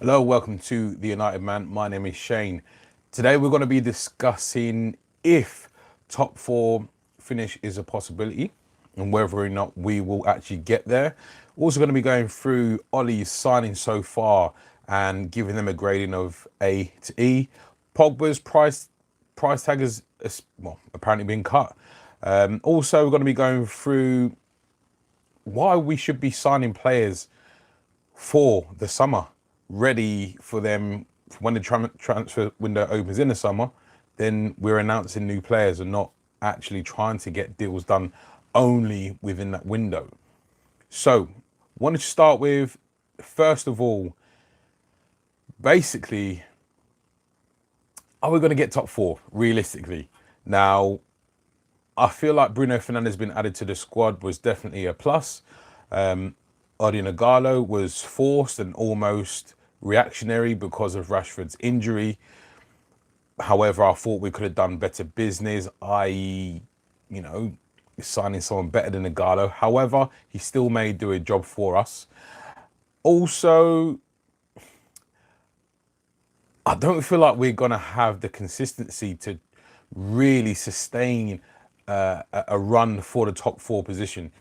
Hello, welcome to The United Man. My name is Shane. Today we're going to be discussing if top four finish is a possibility and whether or not we will actually get there. Also going to be going through Ollie's signing so far and giving them a grading of A to E. Pogba's price tag has apparently been cut. Also, we're going to be going through why we should be signing players for the summer, ready for them when the transfer window opens in the summer. Then we're announcing new players and not actually trying to get deals done only within that window. So, wanted to start with, first of all, basically, are we going to get top four realistically? Now, I feel like Bruno Fernandes being added to the squad was definitely a plus. Odion Ighalo was forced and almost reactionary because of Rashford's injury. However, I thought we could have done better business, i.e., signing someone better than Ighalo. However, he still may do a job for us. Also, I don't feel like we're going to have the consistency to really sustain a run for the top four position.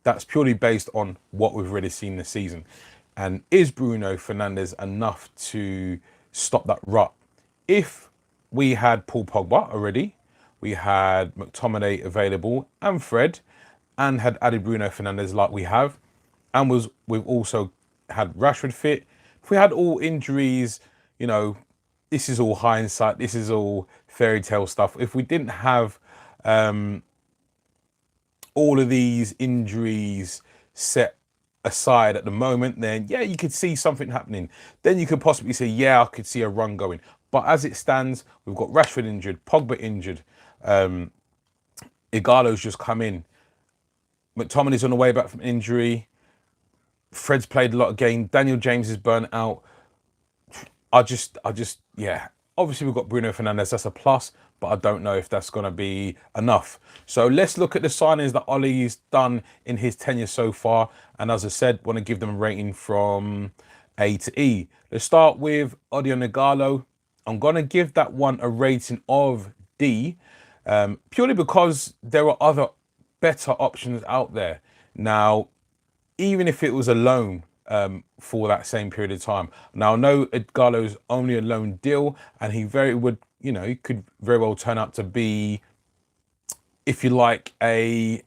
That's purely based on what we've already seen this season. And is Bruno Fernandes enough to stop that rut? If we had Paul Pogba already, we had McTominay available and Fred, and had added Bruno Fernandes like we have, and we've also had Rashford fit. If we had all injuries, this is all hindsight. This is all fairy tale stuff. If we didn't have all of these injuries set aside at the moment, then yeah, you could see something happening. Then you could possibly say, yeah, I could see a run going. But as it stands, we've got Rashford injured, Pogba injured, Ighalo's just come in, McTominay's on the way back from injury, Fred's played a lot of games, Daniel James is burnt out. Yeah. Obviously, we've got Bruno Fernandes. That's a plus, but I don't know if that's going to be enough. So let's look at the signings that Ollie's done in his tenure so far. And as I said, want to give them a rating from A to E. Let's start with Odion Ighalo. I'm going to give that one a rating of D, purely because there are other better options out there. Now, even if it was a loan for that same period of time. Now, I know Ighalo's only a loan deal, and he could very well turn out to be, if you like, a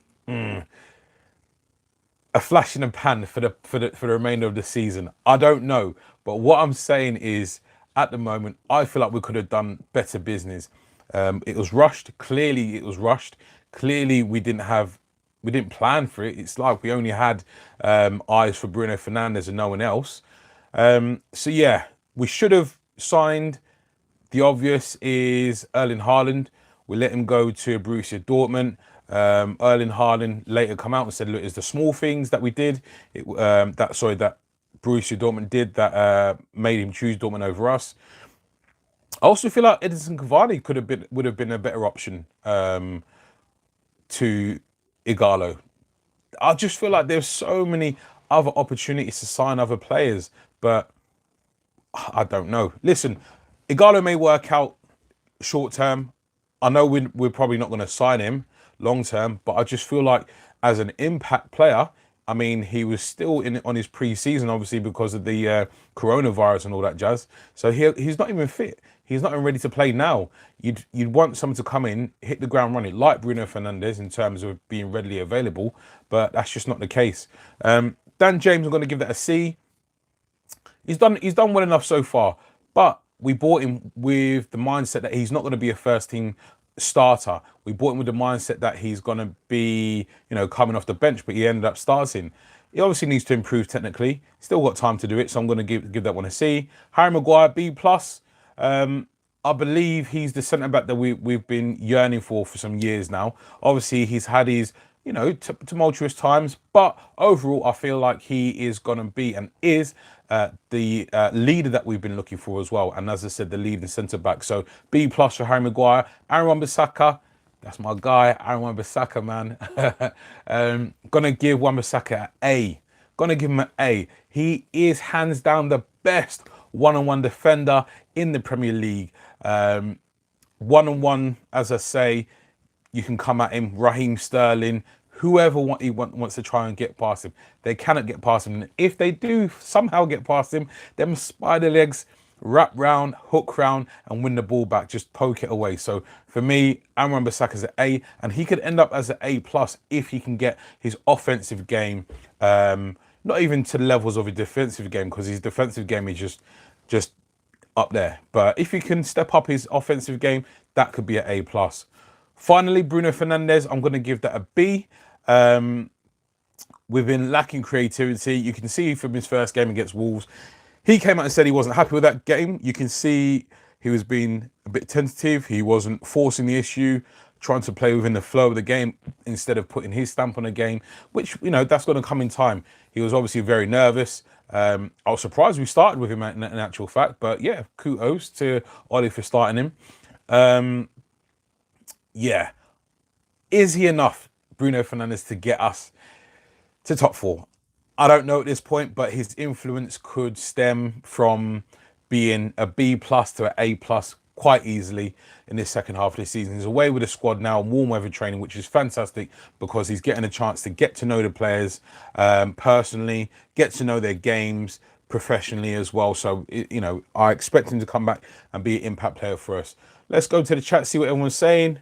flash in the pan for the remainder of the season. I don't know, but what I'm saying is, at the moment, I feel like we could have done better business. It was rushed. Clearly, it was rushed. Clearly, we didn't plan for it. It's like we only had eyes for Bruno Fernandes and no one else. So yeah, we should have signed. The obvious is Erling Haaland. We let him go to Borussia Dortmund. Erling Haaland later come out and said, "Look, it's the small things that we did that Borussia Dortmund did that made him choose Dortmund over us." I also feel like Edinson Cavani would have been a better option to Ighalo. I just feel like there's so many other opportunities to sign other players, but I don't know. Listen, Ighalo may work out short term. I know we're probably not going to sign him long term, but I just feel like as an impact player, I mean, he was still on his pre-season, obviously because of the coronavirus and all that jazz. So he's not even fit. He's not even ready to play now. You'd want someone to come in, hit the ground running, like Bruno Fernandes in terms of being readily available, but that's just not the case. Dan James, I'm going to give that a C. He's done well enough so far, but we bought him with the mindset that he's not going to be a first team starter. We bought him with the mindset that he's going to be, coming off the bench, but he ended up starting. He obviously needs to improve technically. Still got time to do it, so I'm going to give that one a C. Harry Maguire, B plus. I believe he's the centre back that we've been yearning for some years now. Obviously, he's had his tumultuous times, but overall, I feel like he is going to be and is the leader that we've been looking for as well. And as I said, the leading centre back. So B plus for Harry Maguire. Aaron Wan-Bissaka, that's my guy, Aaron Wan-Bissaka, man. Gonna give Wan-Bissaka an A. Gonna give him an A. He is hands down the best one-on-one defender in the Premier League. One-on-one, as I say, you can come at him, Raheem Sterling, whoever wants to try and get past him. They cannot get past him. And if they do somehow get past him, them spider legs wrap round, hook round, and win the ball back. Just poke it away. So for me, Aaron Wan-Bissaka's an A, and he could end up as an A+ if he can get his offensive game, not even to the levels of his defensive game, because his defensive game is just up there. But if he can step up his offensive game, that could be an A+. Finally, Bruno Fernandes, I'm going to give that a B. We've been lacking creativity. You can see from his first game against Wolves, he came out and said he wasn't happy with that game. You can see he was being a bit tentative. He wasn't forcing the issue, trying to play within the flow of the game instead of putting his stamp on the game, which, you know, that's going to come in time. He was obviously very nervous. I was surprised we started with him in actual fact, but yeah, kudos to Ollie for starting him. Yeah. Is he enough, Bruno Fernandes, to get us to top 4? I don't know at this point, but his influence could stem from being a B+ to an A+ quite easily in this second half of the season. He's away with the squad now, warm weather training, which is fantastic because he's getting a chance to get to know the players personally, get to know their games professionally as well. So, you know, I expect him to come back and be an impact player for us. Let's go to the chat, see what everyone's saying.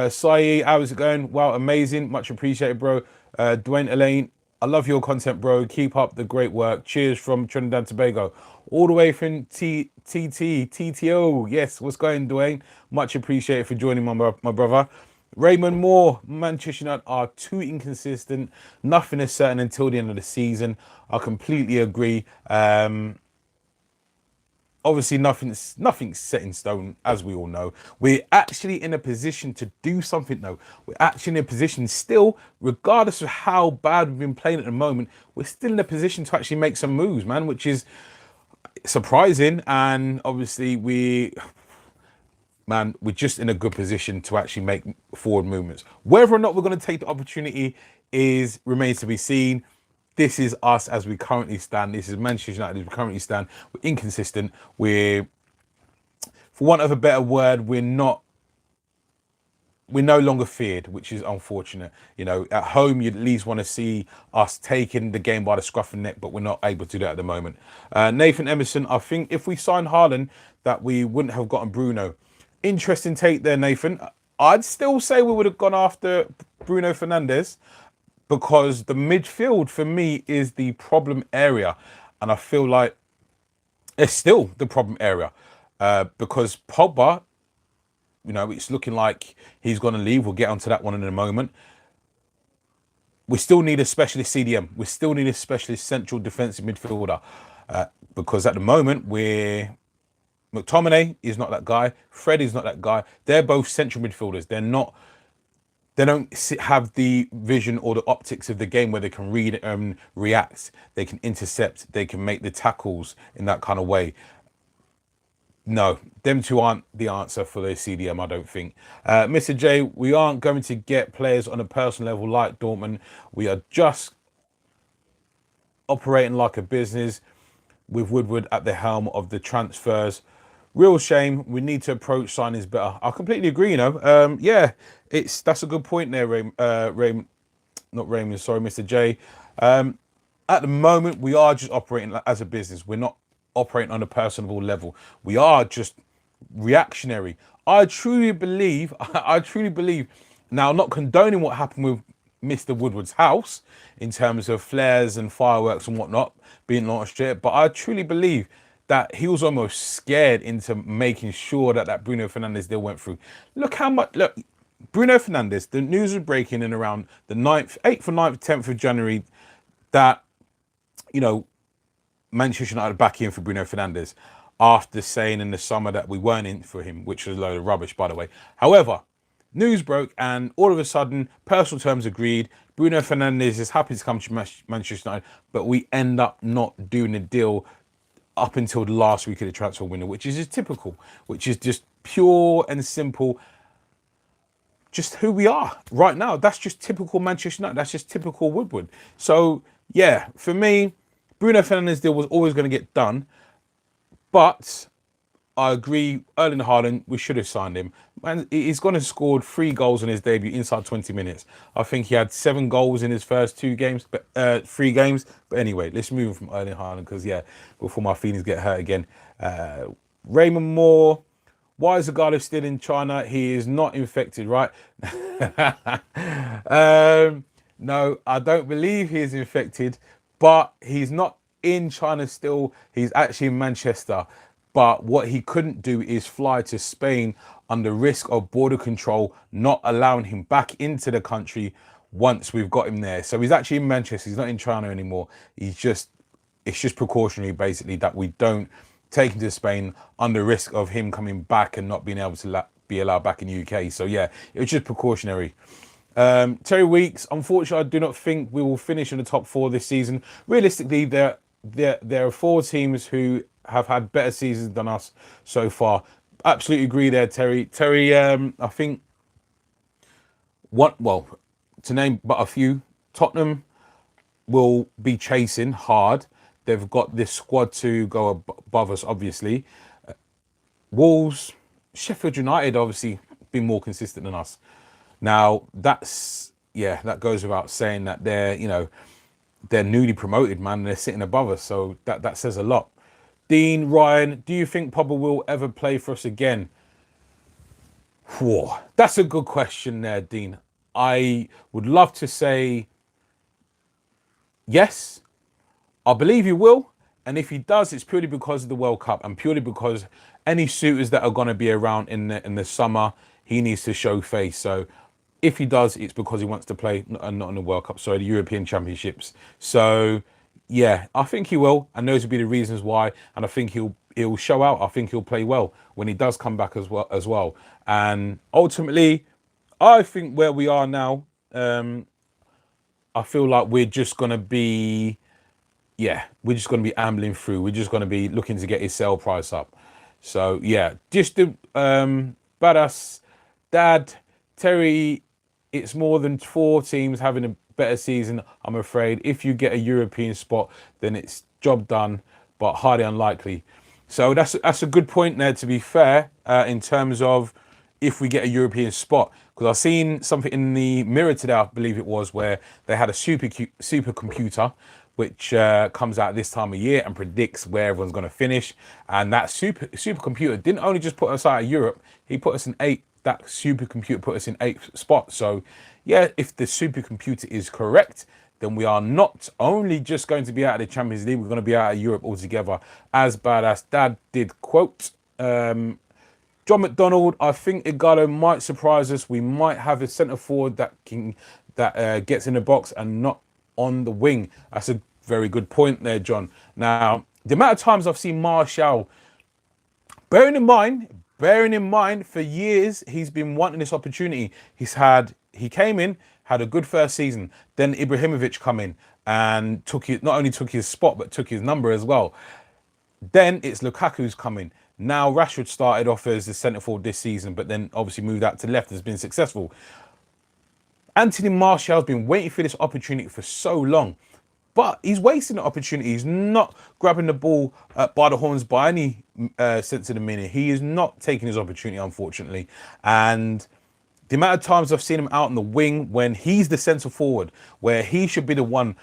Sai, how's it going? Wow, amazing. Much appreciated, bro. Dwayne Elaine, I love your content, bro. Keep up the great work. Cheers from Trinidad and Tobago. All the way from TTO. Yes, what's going, Dwayne? Much appreciated for joining my brother. Raymond Moore, Manchester United are too inconsistent. Nothing is certain until the end of the season. I completely agree. Obviously, nothing's set in stone, as we all know. We're actually in a position to do something, though. We're actually in a position still, regardless of how bad we've been playing at the moment, we're still in a position to actually make some moves, man, which is surprising. And obviously, we're just in a good position to actually make forward movements. Whether or not we're going to take the opportunity remains to be seen. This is us as we currently stand. This is Manchester United as we currently stand. We're inconsistent. For want of a better word, we're no longer feared, which is unfortunate. You know, at home, you'd at least want to see us taking the game by the scruff of the neck, but we're not able to do that at the moment. Nathan Emerson, I think if we signed Haaland, that we wouldn't have gotten Bruno. Interesting take there, Nathan. I'd still say we would have gone after Bruno Fernandes, because the midfield for me is the problem area. And I feel like it's still the problem area because Pogba, you know, it's looking like he's going to leave. We'll get onto that one in a moment. We still need a specialist CDM. We still need a specialist central defensive midfielder because at the moment McTominay is not that guy. Fred is not that guy. They're both central midfielders. They don't have the vision or the optics of the game where they can read and react. They can intercept. They can make the tackles in that kind of way. No, them two aren't the answer for the CDM, I don't think. Mr. J, we aren't going to get players on a personal level like Dortmund. We are just operating like a business with Woodward at the helm of the transfers. Real shame. We need to approach signings better. I completely agree, you know. Yeah, that's a good point there, Mr. J. At the moment, we are just operating as a business. We're not operating on a personable level. We are just reactionary. I truly believe, now, not condoning what happened with Mr. Woodward's house in terms of flares and fireworks and whatnot being launched here, but I truly believe that he was almost scared into making sure that Bruno Fernandes deal went through. Look, Bruno Fernandes, the news was breaking in around the 8th or 9th, 10th of January that, you know, Manchester United back in for Bruno Fernandes after saying in the summer that we weren't in for him, which was a load of rubbish, by the way. However, news broke and all of a sudden, personal terms agreed. Bruno Fernandes is happy to come to Manchester United, but we end up not doing a deal up until the last week of the transfer window, which is just typical, which is just pure and simple, just who we are right now. That's just typical Manchester United. That's just typical Woodward. So, yeah, for me, Bruno Fernandes deal was always going to get done, But I agree, Erling Haaland, we should have signed him. Man, he's gone and scored 3 goals in his debut inside 20 minutes. I think he had 7 goals in his first 2 games, but 3 games. But anyway, let's move on from Erling Haaland because, yeah, before my feelings get hurt again. Raymond Moore, why is Zagallo still in China? He is not infected, right? No, I don't believe he is infected, but he's not in China still. He's actually in Manchester. But what he couldn't do is fly to Spain under risk of border control, not allowing him back into the country once we've got him there. So he's actually in Manchester. He's not in China anymore. It's just precautionary, basically, that we don't take him to Spain under risk of him coming back and not being able to be allowed back in the UK. So yeah, it was just precautionary. Terry Weeks, unfortunately, I do not think we will finish in the top 4 this season. Realistically, there are 4 teams who have had better seasons than us so far. Absolutely agree there, Terry. Terry, I think to name but a few, Tottenham will be chasing hard. They've got this squad to go above us, obviously. Wolves, Sheffield United, obviously, been more consistent than us. Now, that goes without saying that they're newly promoted, man. And they're sitting above us, so that says a lot. Dean, Ryan, do you think Pogba will ever play for us again? Whoa, that's a good question there, Dean. I would love to say yes. I believe he will. And if he does, it's purely because of the World Cup and purely because any suitors that are going to be around in the summer, he needs to show face. So if he does, it's because he wants to play, not in the World Cup, sorry, the European Championships. So yeah, I think he will, and those will be the reasons why. And I think he'll show out. I think he'll play well when he does come back as well. And ultimately, I think where we are now, I feel like we're just gonna be ambling through. We're just gonna be looking to get his sale price up. So yeah, just the badass dad Terry. It's more than 4 teams having a better season, I'm afraid. If you get a European spot, then it's job done, but highly unlikely. So that's a good point there, to be fair, in terms of if we get a European spot. Because I've seen something in the Mirror today, I believe it was, where they had a supercomputer which comes out this time of year and predicts where everyone's going to finish. And that supercomputer didn't only just put us out of Europe, he put us in 8. That supercomputer put us in 8th spot. So yeah, if the supercomputer is correct, then we are not only just going to be out of the Champions League, we're going to be out of Europe altogether. As badass dad did quote. John McDonald, I think Ighalo might surprise us. We might have a centre forward that gets in the box and not on the wing. That's a very good point there, John. Now, the amount of times I've seen Martial, bearing in mind, for years he's been wanting this opportunity. He came in, had a good first season. Then Ibrahimovic come in and not only took his spot, but took his number as well. Then it's Lukaku's coming. Now Rashford started off as the centre forward this season, but then obviously moved out to left, has been successful. Anthony Martial's been waiting for this opportunity for so long, but he's wasting the opportunity. He's not grabbing the ball by the horns by any sense of the meaning. He is not taking his opportunity, unfortunately. And the amount of times I've seen him out on the wing when he's the centre forward, where he should be the one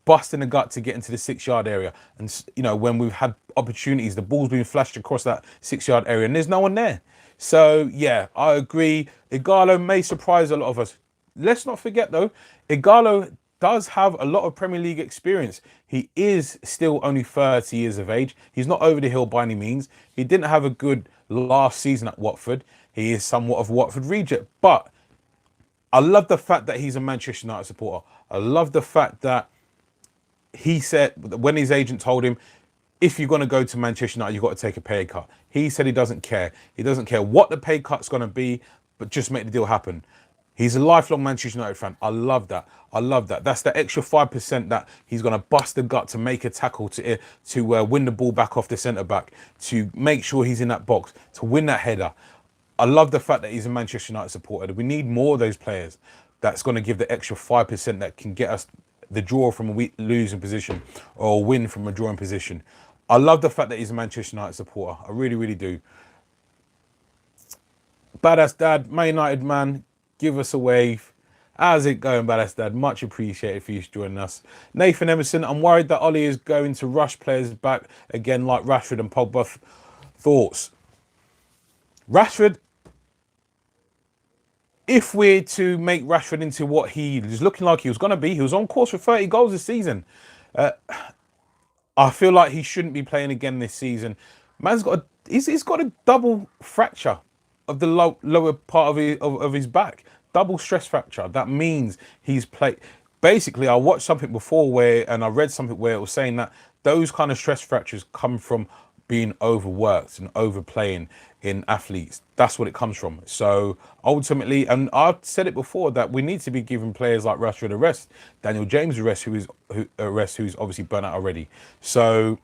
busting the gut to get into the 6-yard area. And, when we've had opportunities, the ball's been flashed across that 6-yard area and there's no one there. So, yeah, I agree. Ighalo may surprise a lot of us. Let's not forget, though, Ighalo does have a lot of Premier League experience. He is still only 30 years of age. He's not over the hill by any means. He didn't have a good last season at Watford. He is somewhat of a Watford reject. But I love the fact that he's a Manchester United supporter. I love the fact that he said, when his agent told him, if you're going to go to Manchester United, you've got to take a pay cut. He said he doesn't care. He doesn't care what the pay cut's going to be, but just make the deal happen. He's a lifelong Manchester United fan. I love that. I love that. That's the extra 5% that he's going to bust the gut to make a tackle to win the ball back off the centre-back, to make sure he's in that box, to win that header. I love the fact that he's a Manchester United supporter. We need more of those players. That's going to give the extra 5% that can get us the draw from a losing position or a win from a drawing position. I love the fact that he's a Manchester United supporter. I really, really do. Badass Dad, Man United man, give us a wave. How's it going, Badass Dad? Much appreciated for you joining us. Nathan Emerson, I'm worried that Ollie is going to rush players back again like Rashford and Pogba. Thoughts? Rashford, if we're to make Rashford into what he is looking like he was going to be, he was on course for 30 goals this season. I feel like he shouldn't be playing again this season. Man's got he's got a double fracture of the lower part of his back, double stress fracture. That means he's played. Basically, I watched something before and I read something where it was saying that those kind of stress fractures come from being overworked and overplaying in athletes. That's what it comes from. So ultimately, and I've said it before, that we need to be giving players like Rashford a rest, Daniel James a rest, who's obviously burnt out already. So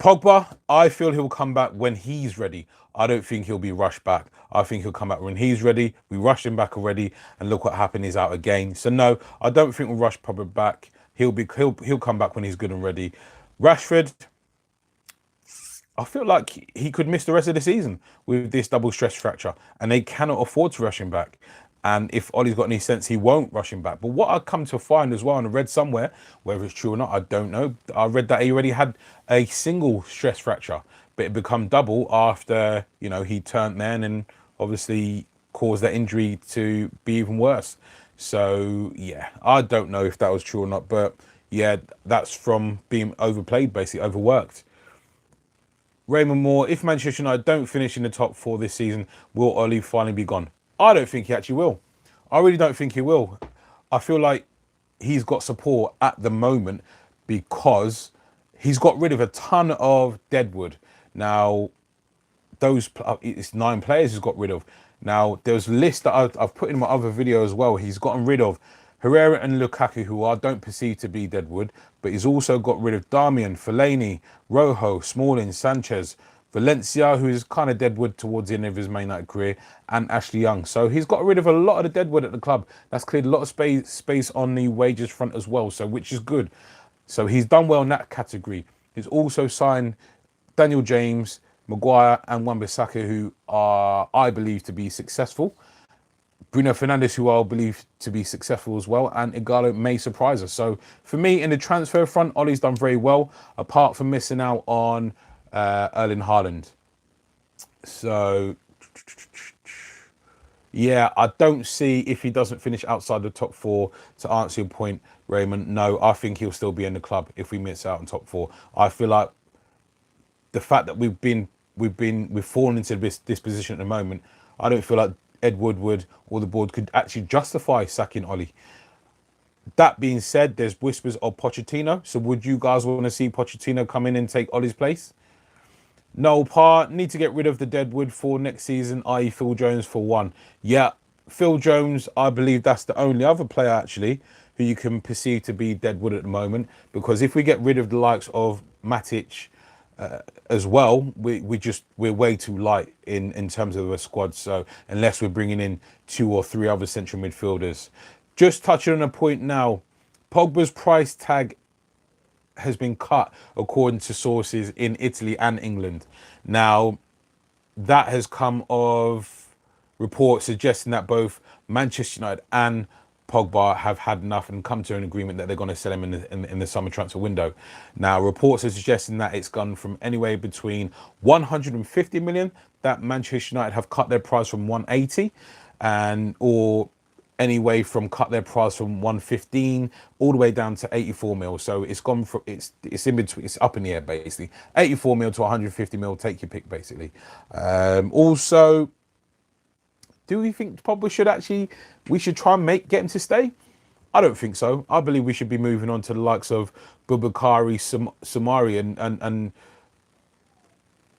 Pogba, I feel he'll come back when he's ready. I don't think he'll be rushed back. I think he'll come back when he's ready. We rushed him back already, and look what happened. He's out again. So no, I don't think we'll rush Pogba back. He'll come back when he's good and ready. Rashford, I feel like he could miss the rest of the season with this double stress fracture, and they cannot afford to rush him back. And if Ollie's got any sense, he won't rush him back. But what I come to find as well, and I read somewhere, whether it's true or not, I don't know. I read that he already had a single stress fracture, but it become double after he turned man and obviously caused that injury to be even worse. So yeah, I don't know if that was true or not, but yeah, that's from being overplayed, basically overworked. Raymond Moore, if Manchester United don't finish in the top four this season, will Ollie finally be gone? I don't think he actually will. I really don't think he will. I feel like he's got support at the moment because he's got rid of a ton of deadwood. Now, it's 9 players he's got rid of. Now, there's a list that I've put in my other video as well. He's gotten rid of Herrera and Lukaku, who I don't perceive to be deadwood, but he's also got rid of Darmian, Fellaini, Rojo, Smalling, Sanchez, Valencia, who is kind of deadwood towards the end of his Man United career, and Ashley Young. So he's got rid of a lot of the deadwood at the club. That's cleared a lot of space on the wages front as well, so which is good. So he's done well in that category. He's also signed Daniel James, Maguire, and Wan-Bissaka, who are, I believe, to be successful. Bruno Fernandes, who I believe to be successful as well, and Ighalo may surprise us. So for me, in the transfer front, Ollie's done very well, apart from missing out on Erling Haaland. So yeah, I don't see, if he doesn't finish outside the top 4, to answer your point, Raymond, no, I think he'll still be in the club if we miss out on top 4. I feel like the fact that we've fallen into this position at the moment, I don't feel like Ed Woodward or the board could actually justify sacking Ollie. That being said, there's whispers of Pochettino. So would you guys want to see Pochettino come in and take Ollie's place? No, need to get rid of the deadwood for next season, i.e. Phil Jones for one. Yeah, Phil Jones, I believe that's the only other player actually who you can perceive to be deadwood at the moment, because if we get rid of the likes of Matic as well, we're way too light in terms of a squad. So unless we're bringing in 2 or 3 other central midfielders. Just touching on a point now, Pogba's price tag has been cut according to sources in Italy and England. Now, that has come of reports suggesting that both Manchester United and Pogba have had enough and come to an agreement that they're going to sell him in the summer transfer window. Now, reports are suggesting that it's gone from anywhere between 150 million, that Manchester United have cut their price from 180, or anyway from cut their price from 115 all the way down to 84 mil. So it's gone from it's in between, it's up in the air basically. 84 mil to 150 mil, take your pick basically. Also, do we think Pogba we should try and get him to stay? I don't think so. I believe we should be moving on to the likes of Boubakary Soumaré and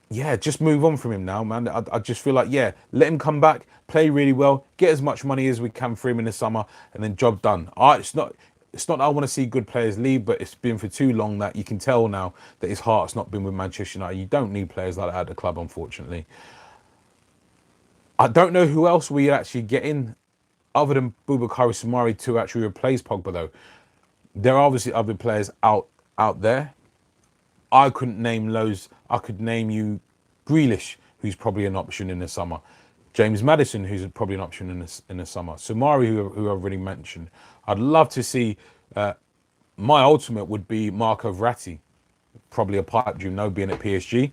yeah, just move on from him now, man. I just feel like, yeah, let him come back, play really well, get as much money as we can for him in the summer, and then job done. It's not that I want to see good players leave, but it's been for too long that you can tell now that his heart's not been with Manchester United. You don't need players like that at the club, unfortunately. I don't know who else we actually get in other than Boubakary Soumaré to actually replace Pogba, though. There are obviously other players out there. I couldn't name loads. I could name you Grealish, who's probably an option in the summer. James Maddison, who's probably an option in the summer. Sumari, who I've already mentioned. I'd love to see. My ultimate would be Marco Verratti, probably a pipe dream, no, being at PSG.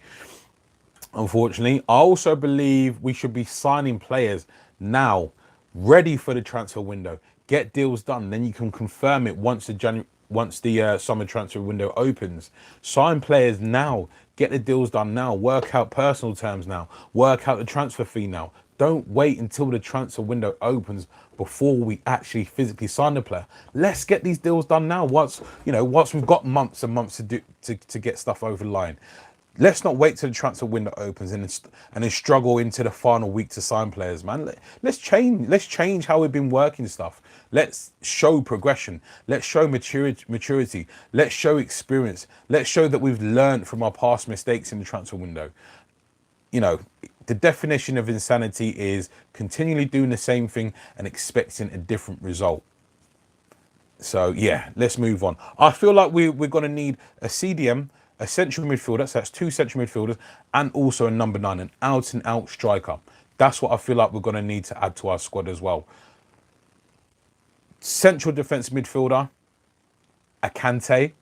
Unfortunately, I also believe we should be signing players now, ready for the transfer window. Get deals done, then you can confirm it once the summer transfer window opens. Sign players now, get the deals done now, work out personal terms now, work out the transfer fee now. Don't wait until the transfer window opens before we actually physically sign the player. Let's get these deals done now. Once we've got months and months to get stuff over the line. Let's not wait till the transfer window opens and then struggle into the final week to sign players, man. Let's change how we've been working stuff. Let's show progression. Let's show maturity. Let's show experience. Let's show that we've learned from our past mistakes in the transfer window. The definition of insanity is continually doing the same thing and expecting a different result. So yeah, let's move on. I feel like we're going to need a CDM, a central midfielder, so that's 2 central midfielders, and also a number 9, an out-and-out striker. That's what I feel like we're going to need to add to our squad as well. Central defensive midfielder, a Kante.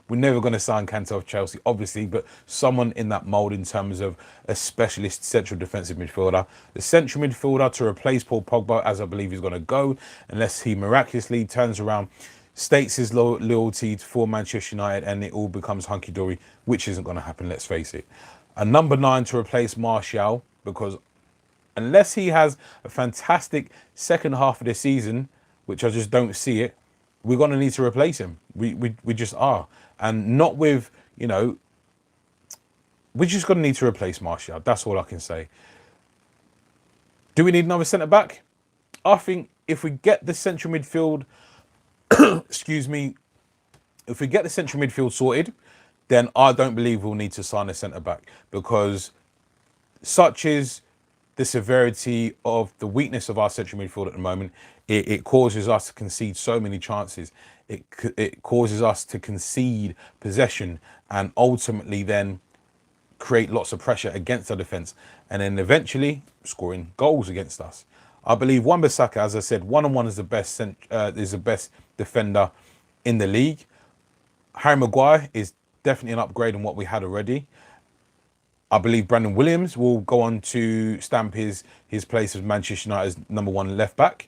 We're never going to sign Kante off Chelsea, obviously, but someone in that mould in terms of a specialist central defensive midfielder. The central midfielder to replace Paul Pogba, as I believe he's going to go, unless he miraculously turns around, states his loyalty for Manchester United, and it all becomes hunky-dory, which isn't going to happen, let's face it. A number 9 to replace Martial, because unless he has a fantastic second half of the season, which I just don't see it, we're going to need to replace him. We just are. And not with, we're just going to need to replace Martial. That's all I can say. Do we need another centre-back? I think if we get the central midfield, excuse me, if we get the central midfield sorted, then I don't believe we'll need to sign a centre-back, because such is the severity of the weakness of our central midfield at the moment. It causes us to concede so many chances. It causes us to concede possession and ultimately then create lots of pressure against our defence, and then eventually scoring goals against us. I believe Wan-Bissaka, as I said, one-on-one is the best defender in the league. Harry Maguire is definitely an upgrade on what we had already. I believe Brandon Williams will go on to stamp his place as Manchester United's number 1 left back.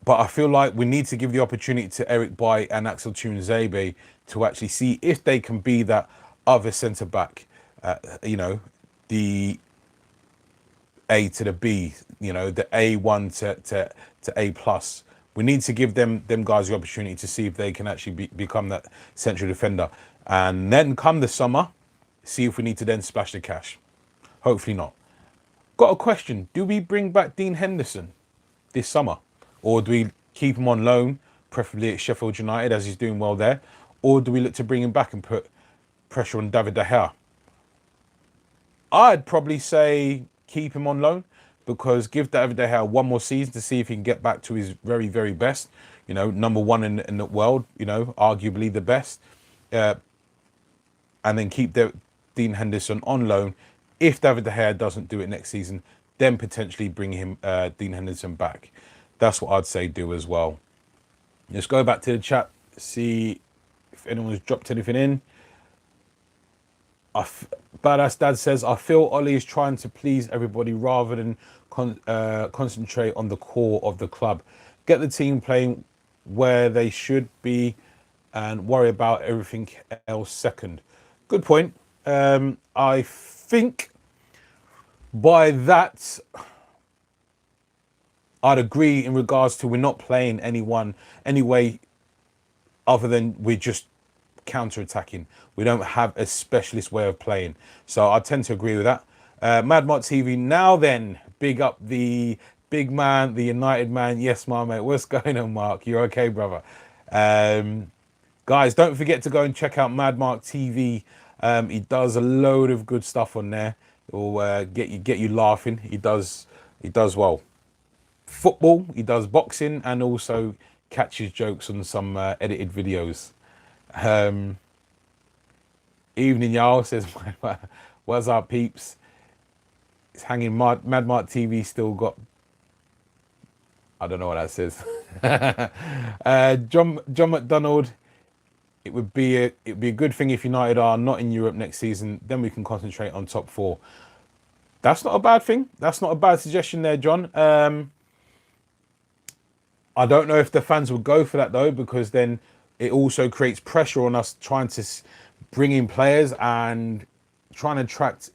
But I feel like we need to give the opportunity to Eric Bailly and Axel Tuanzebe to actually see if they can be that other centre back. The A to the B, the A1 to A plus. We need to give them guys the opportunity to see if they can actually become that central defender. And then come the summer, see if we need to then splash the cash. Hopefully not. Got a question. Do we bring back Dean Henderson this summer? Or do we keep him on loan, preferably at Sheffield United, as he's doing well there? Or do we look to bring him back and put pressure on David De Gea? I'd probably say keep him on loan, because give David De Gea 1 more season to see if he can get back to his very, very best. Number 1 in the world, arguably the best. And then keep Dean Henderson on loan. If David De Gea doesn't do it next season, then potentially bring him Dean Henderson back. That's what I'd say do as well. Let's go back to the chat, see if anyone's dropped anything in. Badass Dad says, I feel Ollie is trying to please everybody rather than concentrate on the core of the club. Get the team playing where they should be and worry about everything else second. Good point. I think by that, I'd agree in regards to we're not playing anyone anyway other than we're just counter-attacking. We don't have a specialist way of playing. So I tend to agree with that. Madmot TV, now then, big up the big man, the United man. Yes, my mate. What's going on, Mark? You're okay, brother? Guys, don't forget to go and check out Madmark TV. He does a load of good stuff on there. It will get you laughing. He does well. Football, he does boxing, and also catches jokes on some edited videos. Evening, y'all, says, what's up, peeps? It's hanging. Mad Mark TV still got. I don't know what that says. John McDonald. It'd be a good thing if United are not in Europe next season. Then we can concentrate on top four. That's not a bad thing. That's not a bad suggestion there, John. I don't know if the fans will go for that though, because then it also creates pressure on us trying to bring in players and trying to attract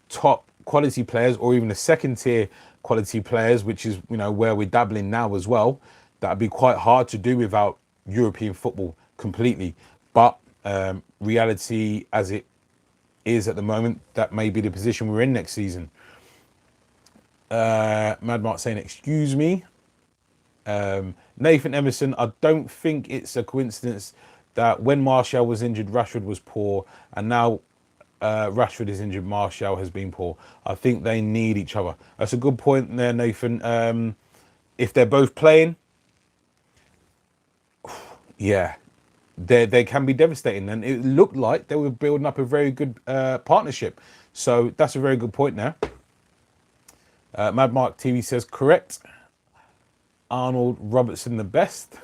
top quality players, or even the second tier quality players, which is, where we're dabbling now as well. That'd be quite hard to do without European football completely. But reality as it is at the moment, that may be the position we're in next season. Mad Mark saying, excuse me. Nathan Emerson, I don't think it's a coincidence that when Martial was injured, Rashford was poor, and now Rashford is injured, Martial has been poor. I think they need each other. That's a good point there, Nathan. If they're both playing, yeah, they can be devastating, and it looked like they were building up a very good partnership. So that's a very good point there. Mad Mark TV says, correct. Arnold Robertson the best.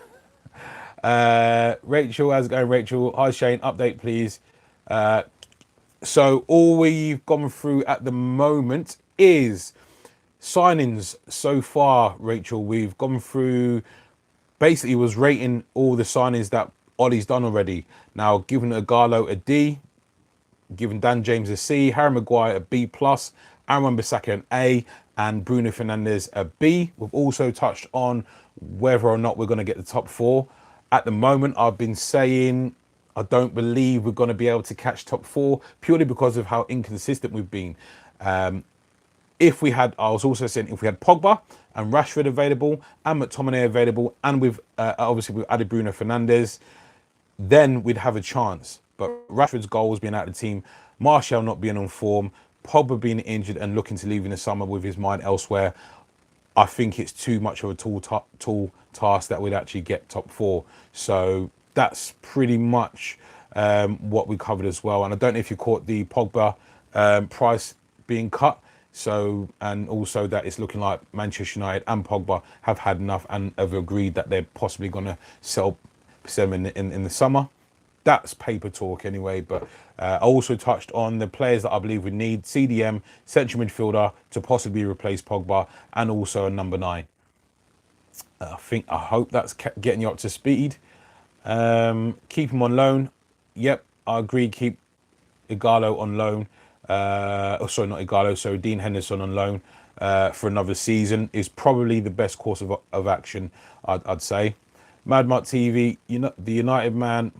Rachel, how's it going, Rachel? Hi, Shane. Update, please. So all we've gone through at the moment is signings so far, Rachel. We've gone through, basically was rating all the signings that Ollie's done already. Now, giving Ighalo a D, giving Dan James a C, Harry Maguire a B+, Aaron Bissaka an A, and Bruno Fernandes a B. We've also touched on whether or not we're going to get the top four. At the moment, I've been saying I don't believe we're going to be able to catch top four, purely because of how inconsistent we've been. I was also saying if we had Pogba and Rashford available and McTominay available, and obviously we've added Bruno Fernandes, then we'd have a chance. But Rashford's goals being out of the team, Martial not being on form, Pogba being injured and looking to leave in the summer with his mind elsewhere, I think it's too much of a tall task that we'd actually get top four. So that's pretty much what we covered as well. And I don't know if you caught the Pogba price being cut. So, and also that it's looking like Manchester United and Pogba have had enough and have agreed that they're possibly going to sell them in the summer. That's paper talk anyway, but I also touched on the players that I believe we need: CDM, central midfielder to possibly replace Pogba, and also a number 9. I hope that's getting you up to speed. Keep him on loan. Yep, I agree. Keep Ighalo on loan. Not Ighalo, so Dean Henderson on loan for another season is probably the best course of action, I'd say. Mad Mark TV, the United man,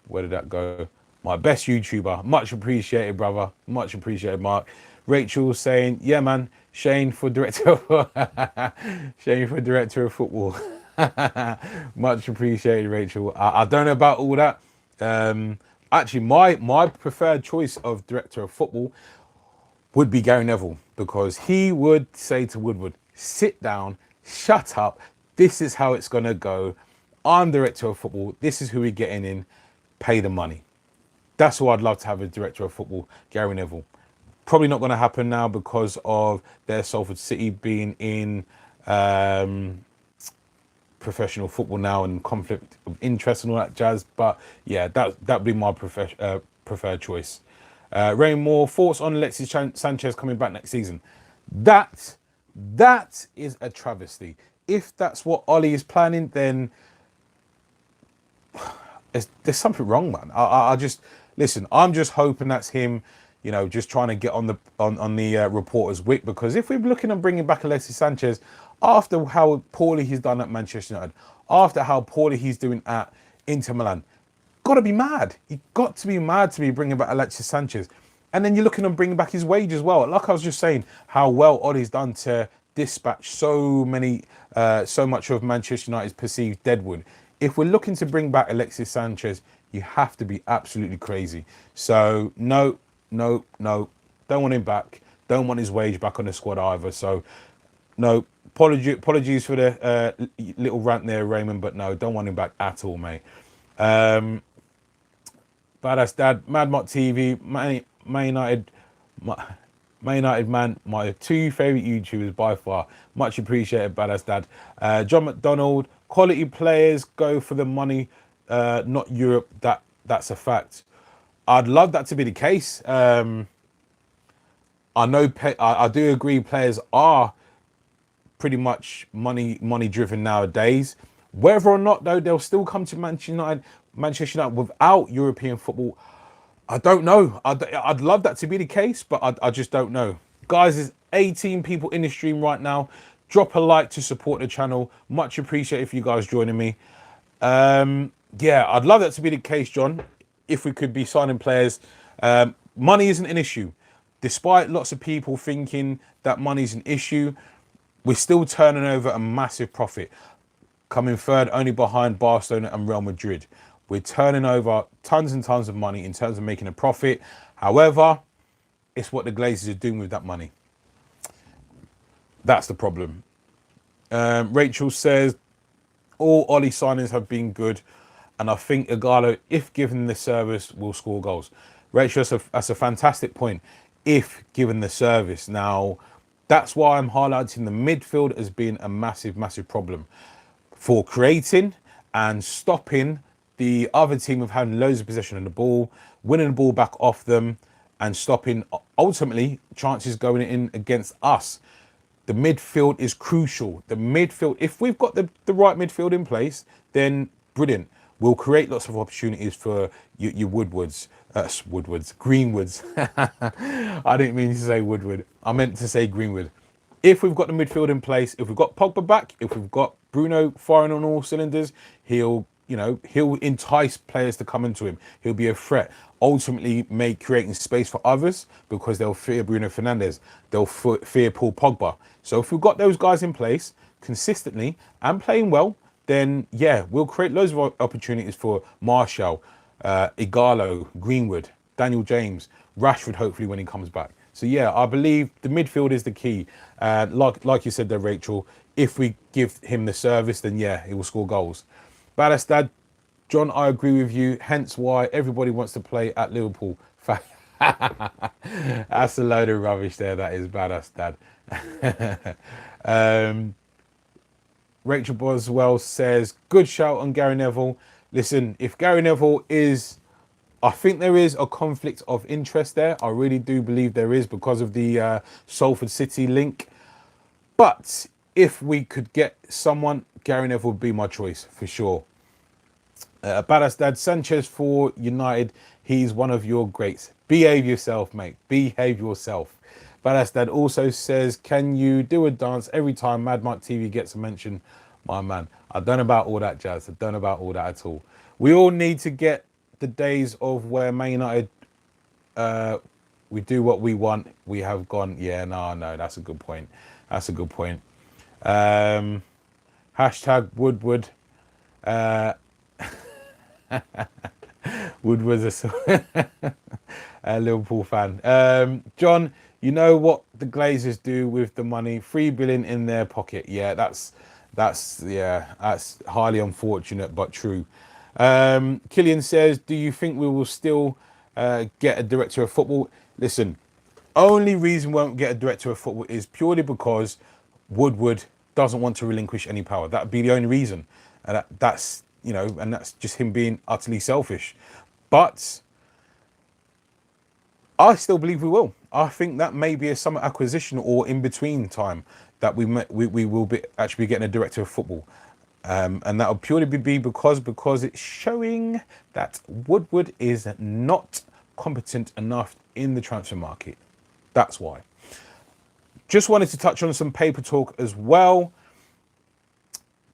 where did that go? My best YouTuber. Much appreciated, brother. Much appreciated, Mark. Rachel saying, yeah, man, Shane for director of football. Much appreciated, Rachel. I don't know about all that. Actually, my preferred choice of director of football would be Gary Neville, because he would say to Woodward, sit down, shut up. This is how it's going to go. I'm director of football. This is who we're getting in. Pay the money. That's who I'd love to have as director of football, Gary Neville. Probably not going to happen now because of their Salford City being in professional football now and conflict of interest and all that jazz. But yeah, that would be my preferred choice. Rain Moore, thoughts on Alexis Sanchez coming back next season? That is a travesty. If that's what Ollie is planning, then there's something wrong, man. I just listen. I'm just hoping that's him, just trying to get on the reporter's wick. Because if we're looking at bringing back Alexis Sanchez after how poorly he's done at Manchester United, after how poorly he's doing at Inter Milan, got to be mad. You got to be mad to be bringing back Alexis Sanchez, and then you're looking at bringing back his wage as well. Like I was just saying, how well Ollie's done to dispatch so much of Manchester United's perceived deadwood. If we're looking to bring back Alexis Sanchez, you have to be absolutely crazy. So no, don't want him back. Don't want his wage back on the squad either. So no, apologies for the little rant there, Raymond, but no, don't want him back at all, mate. Badass Dad, Madmock TV, Man United, Man United man, my two favourite YouTubers by far. Much appreciated, Badass Dad. John McDonald, quality players go for the money, not Europe. That's a fact. I'd love that to be the case. I know I do agree players are pretty much money driven nowadays. Whether or not though they'll still come to Manchester United without European football, I don't know. I'd love that to be the case, but I just don't know. Guys, there's 18 people in the stream right now. Drop a like to support the channel. Much appreciated for you guys joining me. Yeah, I'd love that to be the case, John. If we could be signing players, money isn't an issue. Despite lots of people thinking that money's an issue, we're still turning over a massive profit, coming third only behind Barcelona and Real Madrid. We're turning over tons and tons of money in terms of making a profit. However, it's what the Glazers are doing with that money. That's the problem. Rachel says, all Ollie signings have been good, and I think Ighalo, if given the service, will score goals. Rachel, that's a fantastic point. If given the service. Now, that's why I'm highlighting the midfield as being a massive, massive problem for creating and stopping the other team of having loads of possession of the ball, winning the ball back off them, and stopping, ultimately, chances going in against us. The midfield is crucial. The midfield, if we've got the right midfield in place, then brilliant. We'll create lots of opportunities for your Greenwoods. I didn't mean to say Woodward. I meant to say Greenwood. If we've got the midfield in place, if we've got Pogba back, if we've got Bruno firing on all cylinders, he'll entice players to come into him. He'll be a threat. Ultimately, creating space for others because they'll fear Bruno Fernandes. They'll fear Paul Pogba. So if we've got those guys in place consistently and playing well, then yeah, we'll create loads of opportunities for Martial, Ighalo, Greenwood, Daniel James, Rashford, hopefully when he comes back. So yeah, I believe the midfield is the key. Like you said there, Rachel, if we give him the service, then yeah, he will score goals. Badass Dad, John, I agree with you. Hence why everybody wants to play at Liverpool. That's a load of rubbish there. That is Badass Dad. Rachel Boswell says, good shout on Gary Neville. Listen, if Gary Neville is, I think there is a conflict of interest there. I really do believe there is because of the Salford City link. But if we could get someone, Gary Neville would be my choice for sure. Badass Dad, Sanchez for United. He's one of your greats. Behave yourself, mate. Behave yourself. Badass Dad also says, can you do a dance every time Madmock TV gets a mention? My man, I don't know about all that jazz. I don't know about all that at all. We all need to get the days of where Man United, we do what we want. We have gone, yeah, no, that's a good point. That's a good point. Hashtag Woodward. Woodward's a Liverpool fan. John, you know what the Glazers do with the money? $3 billion in their pocket. Yeah, that's highly unfortunate but true. Killian says, do you think we will still get a director of football? Listen, only reason we won't get a director of football is purely because Woodward doesn't want to relinquish any power. That'd be the only reason. And that's, you know, and that's just him being utterly selfish. But I still believe we will. I think that may be a summer acquisition or in between time that we will be actually getting a director of football. And that will purely be because it's showing that Woodward is not competent enough in the transfer market. That's why. Just wanted to touch on some paper talk as well.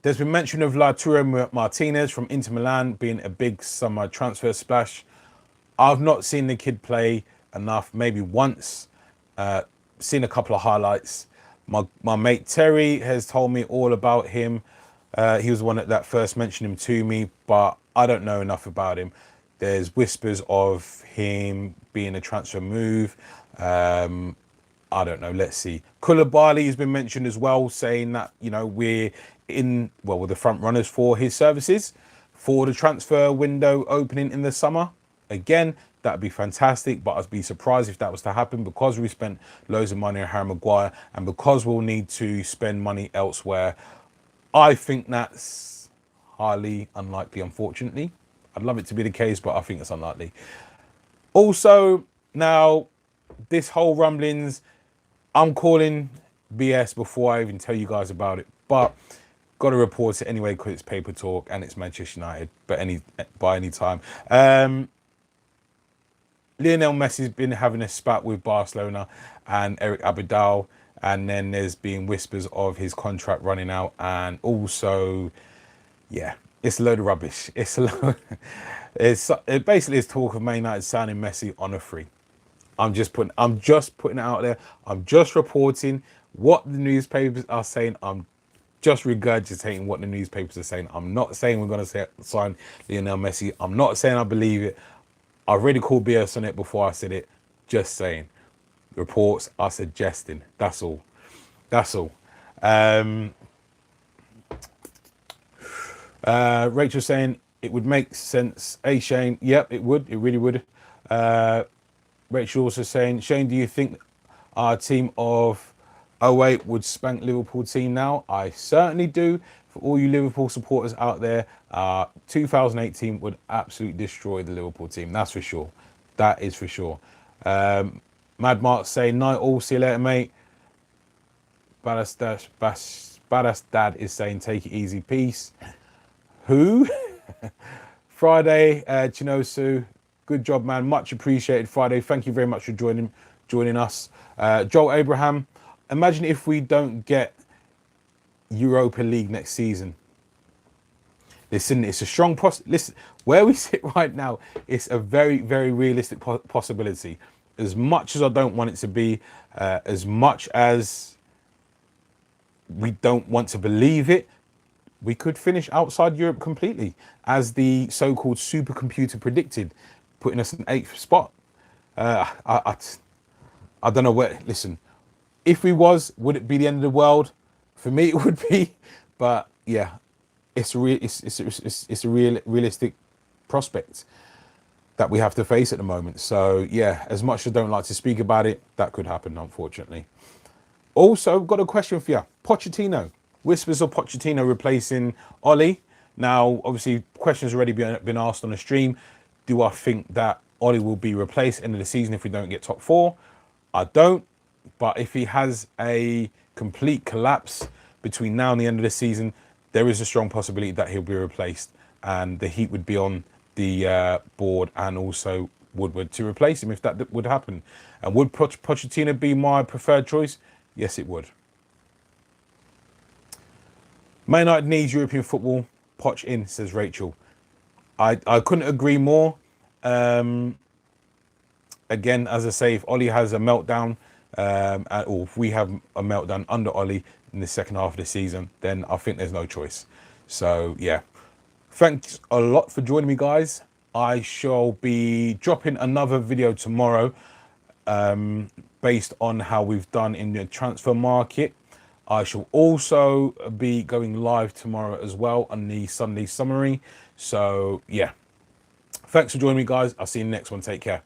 There's been mention of Lautaro Martinez from Inter Milan being a big summer transfer splash. I've not seen the kid play enough, maybe once. Seen a couple of highlights. My mate Terry has told me all about him. He was the one that first mentioned him to me, but I don't know enough about him. There's whispers of him being a transfer move. I don't know. Let's see. Koulibaly has been mentioned as well, saying that, you know, we're the front runners for his services for the transfer window opening in the summer. again, that'd be fantastic. But I'd be surprised if that was to happen, because we spent loads of money on Harry Maguire and because we'll need to spend money elsewhere. I think that's highly unlikely, unfortunately. I'd love it to be the case, but I think it's unlikely. Also, now, this whole rumblings, I'm calling BS before I even tell you guys about it, but got to report it anyway because it's paper talk and it's Manchester United. But by any time, Lionel Messi's been having a spat with Barcelona and Eric Abidal, and then there's been whispers of his contract running out, and also, yeah, it's a load of rubbish. It's a load. It basically is talk of Man United signing Messi on a free. I'm just putting it out there. I'm just reporting what the newspapers are saying. I'm just regurgitating what the newspapers are saying. I'm not saying we're going to sign Lionel Messi. I'm not saying I believe it. I already called BS on it before I said it. Just saying. Reports are suggesting. That's all. That's all. Rachel saying it would make sense. Hey, Shane. Yep, it would. It really would. Rachel also saying, Shane, do you think our team of 08 would spank Liverpool team now? I certainly do. For all you Liverpool supporters out there, 2018 would absolutely destroy the Liverpool team. That's for sure. That is for sure. Mad Mark saying, night all, see you later, mate. Badass Dad is saying, take it easy, peace. Who? Friday, Chinosu. Good job, man. Much appreciated, Friday. Thank you very much for joining us. Joel Abraham, imagine if we don't get Europa League next season. Listen, it's a strong listen, where we sit right now, it's a very, very realistic possibility. As much as I don't want it to be, as much as we don't want to believe it, we could finish outside Europe completely, as the so-called supercomputer predicted, putting us in 8th spot. I don't know where. Listen, if we would it be the end of the world? For me, it would be. But yeah, it's a realistic prospect that we have to face at the moment. So yeah, as much as I don't like to speak about it, that could happen, unfortunately. Also, got a question for you. Pochettino. Whispers of Pochettino replacing Oli. Now, obviously, questions already been asked on the stream. Do I think that Oli will be replaced end of the season if we don't get top 4? I don't. But if he has a complete collapse between now and the end of the season, there is a strong possibility that he'll be replaced, and the heat would be on the board and also Woodward to replace him if that would happen. And would Pochettino be my preferred choice? Yes, it would. Man United needs European football. Poch in, says Rachel. I couldn't agree more. Again, as I say, if Oli has a meltdown, or if we have a meltdown under Oli in the second half of the season, then I think there's no choice. So, yeah. Thanks a lot for joining me, guys. I shall be dropping another video tomorrow based on how we've done in the transfer market. I shall also be going live tomorrow as well on the Sunday summary. So, yeah. Thanks for joining me, guys. I'll see you in the next one. Take care.